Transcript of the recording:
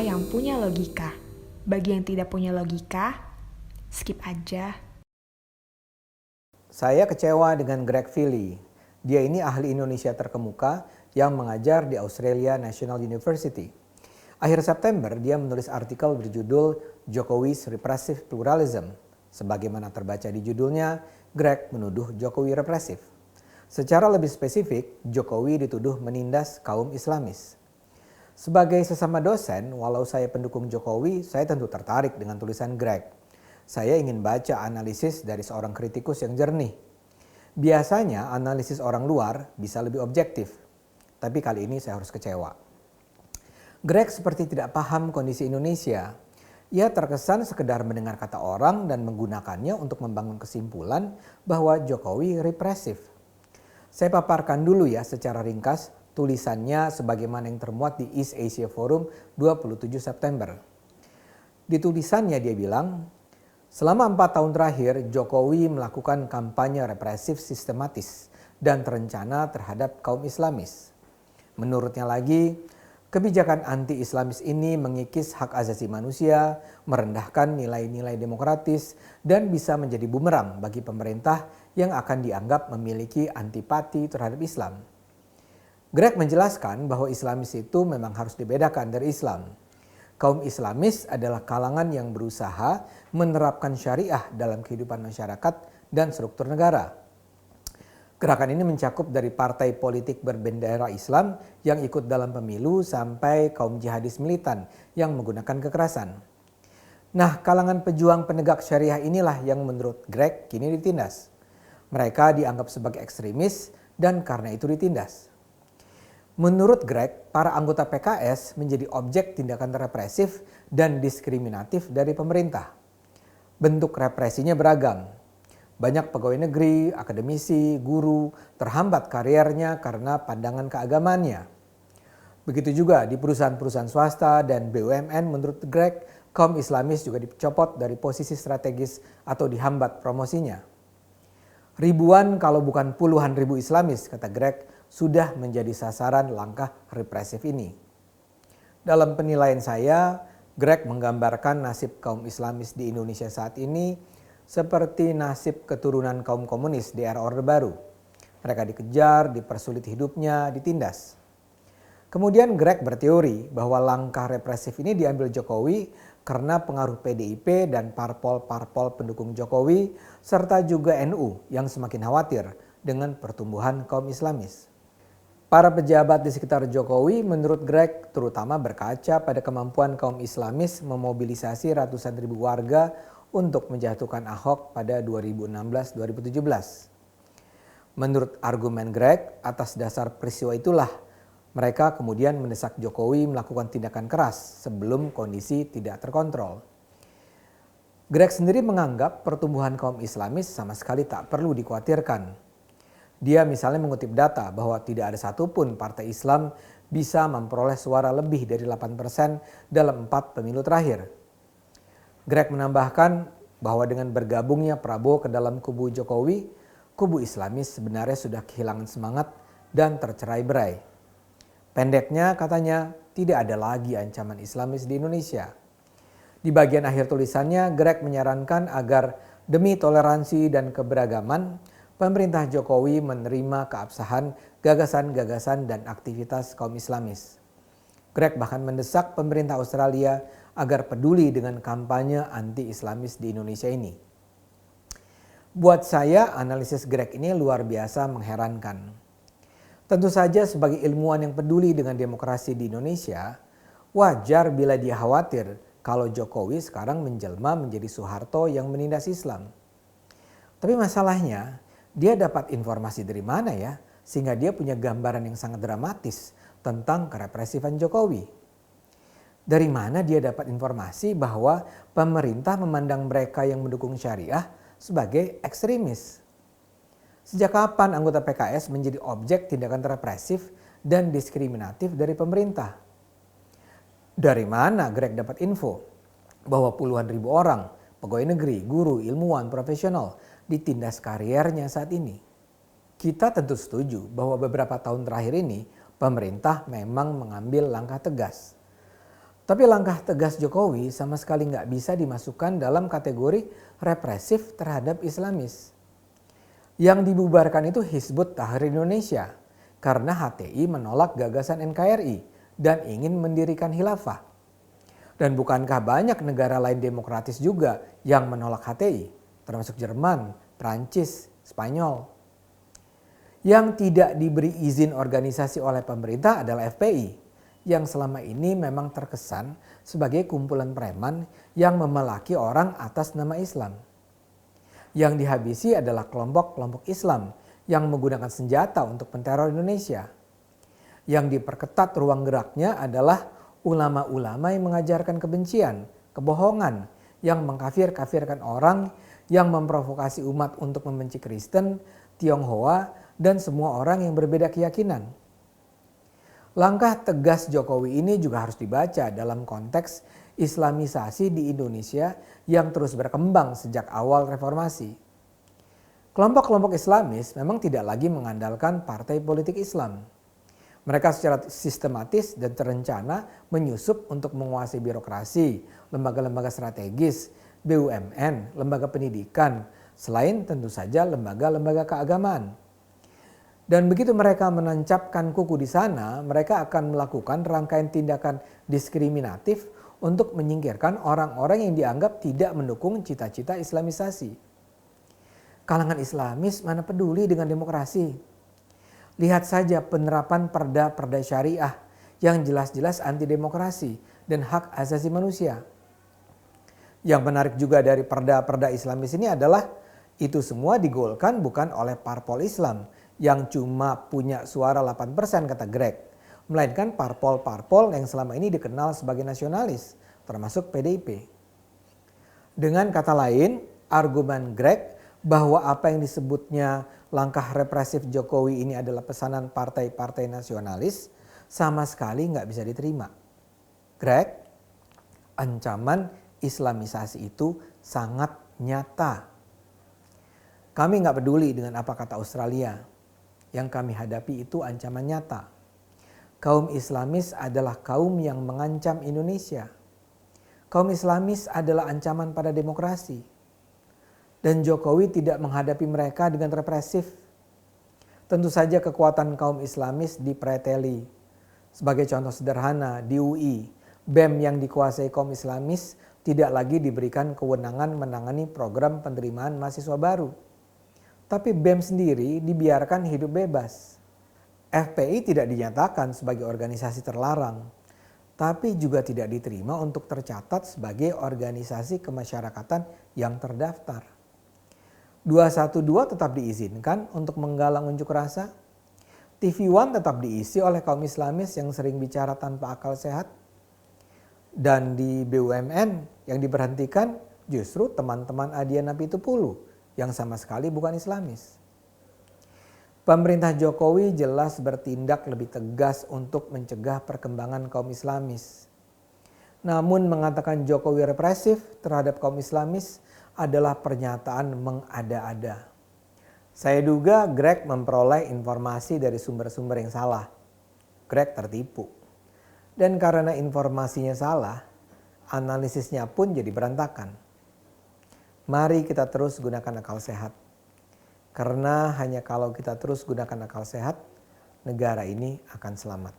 cerita yang punya logika. Bagi yang tidak punya logika, skip aja. Saya kecewa dengan Greg Philly. Dia ini ahli Indonesia terkemuka yang mengajar di Australia National University. Akhir September, dia menulis artikel berjudul Jokowi's Repressive Pluralism. Sebagaimana terbaca di judulnya, Greg menuduh Jokowi represif. Secara lebih spesifik, Jokowi dituduh menindas kaum Islamis. Sebagai sesama dosen, walau saya pendukung Jokowi, saya tentu tertarik dengan tulisan Greg. Saya ingin baca analisis dari seorang kritikus yang jernih. Biasanya analisis orang luar bisa lebih objektif, tapi kali ini saya harus kecewa. Greg seperti tidak paham kondisi Indonesia. Ia terkesan sekedar mendengar kata orang dan menggunakannya untuk membangun kesimpulan bahwa Jokowi represif. Saya paparkan dulu ya secara ringkas tulisannya sebagaimana yang termuat di East Asia Forum 27 September. Di tulisannya dia bilang, selama 4 tahun terakhir Jokowi melakukan kampanye represif sistematis dan terencana terhadap kaum Islamis. Menurutnya lagi, kebijakan anti-Islamis ini mengikis hak asasi manusia, merendahkan nilai-nilai demokratis, dan bisa menjadi bumerang bagi pemerintah yang akan dianggap memiliki antipati terhadap Islam. Greg menjelaskan bahwa Islamis itu memang harus dibedakan dari Islam. Kaum Islamis adalah kalangan yang berusaha menerapkan syariah dalam kehidupan masyarakat dan struktur negara. Gerakan ini mencakup dari partai politik berbendera Islam yang ikut dalam pemilu sampai kaum jihadis militan yang menggunakan kekerasan. Nah, kalangan pejuang penegak syariah inilah yang menurut Greg kini ditindas. Mereka dianggap sebagai ekstremis dan karena itu ditindas. Menurut Greg, para anggota PKS menjadi objek tindakan represif dan diskriminatif dari pemerintah. Bentuk represinya beragam. Banyak pegawai negeri, akademisi, guru terhambat kariernya karena pandangan keagamannya. Begitu juga di perusahaan-perusahaan swasta dan BUMN menurut Greg, kaum Islamis juga dicopot dari posisi strategis atau dihambat promosinya. Ribuan kalau bukan puluhan ribu Islamis, kata Greg, sudah menjadi sasaran langkah represif ini. Dalam penilaian saya, Greg menggambarkan nasib kaum Islamis di Indonesia saat ini seperti nasib keturunan kaum komunis di era Orde Baru. Mereka dikejar, dipersulit hidupnya, ditindas. Kemudian Greg berteori bahwa langkah represif ini diambil Jokowi karena pengaruh PDIP dan parpol-parpol pendukung Jokowi serta juga NU yang semakin khawatir dengan pertumbuhan kaum Islamis. Para pejabat di sekitar Jokowi menurut Greg terutama berkaca pada kemampuan kaum Islamis memobilisasi ratusan ribu warga untuk menjatuhkan Ahok pada 2016-2017. Menurut argumen Greg, atas dasar peristiwa itulah mereka kemudian mendesak Jokowi melakukan tindakan keras sebelum kondisi tidak terkontrol. Greg sendiri menganggap pertumbuhan kaum Islamis sama sekali tak perlu dikhawatirkan. Dia misalnya mengutip data bahwa tidak ada satupun partai Islam bisa memperoleh suara lebih dari 8% dalam 4 pemilu terakhir. Greg menambahkan bahwa dengan bergabungnya Prabowo ke dalam kubu Jokowi, kubu Islamis sebenarnya sudah kehilangan semangat dan tercerai-berai. Pendeknya katanya tidak ada lagi ancaman Islamis di Indonesia. Di bagian akhir tulisannya, Greg menyarankan agar demi toleransi dan keberagaman, pemerintah Jokowi menerima keabsahan gagasan-gagasan dan aktivitas kaum Islamis. Greg bahkan mendesak pemerintah Australia agar peduli dengan kampanye anti-Islamis di Indonesia ini. Buat saya, analisis Greg ini luar biasa mengherankan. Tentu saja sebagai ilmuwan yang peduli dengan demokrasi di Indonesia, wajar bila dia khawatir kalau Jokowi sekarang menjelma menjadi Soeharto yang menindas Islam. Tapi masalahnya, dia dapat informasi dari mana ya, sehingga dia punya gambaran yang sangat dramatis tentang kerepresifan Jokowi. Dari mana dia dapat informasi bahwa pemerintah memandang mereka yang mendukung syariah sebagai ekstremis? Sejak kapan anggota PKS menjadi objek tindakan represif dan diskriminatif dari pemerintah? Dari mana Greg dapat info bahwa puluhan ribu orang, pegawai negeri, guru, ilmuwan, profesional ditindas kariernya saat ini? Kita tentu setuju bahwa beberapa tahun terakhir ini pemerintah memang mengambil langkah tegas. Tapi langkah tegas Jokowi sama sekali nggak bisa dimasukkan dalam kategori represif terhadap Islamis. Yang dibubarkan itu Hizbut Tahrir Indonesia karena HTI menolak gagasan NKRI dan ingin mendirikan khilafah. Dan bukankah banyak negara lain demokratis juga yang menolak HTI, termasuk Jerman, Prancis, Spanyol. Yang tidak diberi izin organisasi oleh pemerintah adalah FPI, yang selama ini memang terkesan sebagai kumpulan preman yang memelaki orang atas nama Islam. Yang dihabisi adalah kelompok-kelompok Islam yang menggunakan senjata untuk menteror Indonesia. Yang diperketat ruang geraknya adalah ulama-ulama yang mengajarkan kebencian, kebohongan, yang mengkafir-kafirkan orang, yang memprovokasi umat untuk membenci Kristen, Tionghoa, dan semua orang yang berbeda keyakinan. Langkah tegas Jokowi ini juga harus dibaca dalam konteks Islamisasi di Indonesia yang terus berkembang sejak awal reformasi. Kelompok-kelompok Islamis memang tidak lagi mengandalkan partai politik Islam. Mereka secara sistematis dan terencana menyusup untuk menguasai birokrasi, lembaga-lembaga strategis, BUMN, lembaga pendidikan, selain tentu saja lembaga-lembaga keagamaan. Dan begitu mereka menancapkan kuku di sana, mereka akan melakukan rangkaian tindakan diskriminatif untuk menyingkirkan orang-orang yang dianggap tidak mendukung cita-cita Islamisasi. Kalangan Islamis mana peduli dengan demokrasi? Lihat saja penerapan perda-perda syariah yang jelas-jelas anti demokrasi dan hak asasi manusia. Yang menarik juga dari perda-perda Islamis ini adalah itu semua digolkan bukan oleh parpol Islam yang cuma punya suara 8% kata Greg, melainkan parpol-parpol yang selama ini dikenal sebagai nasionalis, termasuk PDIP. Dengan kata lain, argumen Greg bahwa apa yang disebutnya langkah represif Jokowi ini adalah pesanan partai-partai nasionalis sama sekali nggak bisa diterima. Greg, ancaman Islamisasi itu sangat nyata. Kami nggak peduli dengan apa kata Australia. Yang kami hadapi itu ancaman nyata. Kaum Islamis adalah kaum yang mengancam Indonesia. Kaum Islamis adalah ancaman pada demokrasi. Dan Jokowi tidak menghadapi mereka dengan represif. Tentu saja kekuatan kaum Islamis dipreteli. Sebagai contoh sederhana, di UI, BEM yang dikuasai kaum Islamis tidak lagi diberikan kewenangan menangani program penerimaan mahasiswa baru. Tapi BEM sendiri dibiarkan hidup bebas. FPI tidak dinyatakan sebagai organisasi terlarang, tapi juga tidak diterima untuk tercatat sebagai organisasi kemasyarakatan yang terdaftar. 212 tetap diizinkan untuk menggalang unjuk rasa. TV One tetap diisi oleh kaum Islamis yang sering bicara tanpa akal sehat. Dan di BUMN yang diberhentikan justru teman-teman Adian Apitupulu yang sama sekali bukan Islamis. Pemerintah Jokowi jelas bertindak lebih tegas untuk mencegah perkembangan kaum Islamis. Namun mengatakan Jokowi represif terhadap kaum Islamis adalah pernyataan mengada-ada. Saya duga Greg memperoleh informasi dari sumber-sumber yang salah. Greg tertipu. Dan karena informasinya salah, analisisnya pun jadi berantakan. Mari kita terus gunakan akal sehat. Karena hanya kalau kita terus gunakan akal sehat, negara ini akan selamat.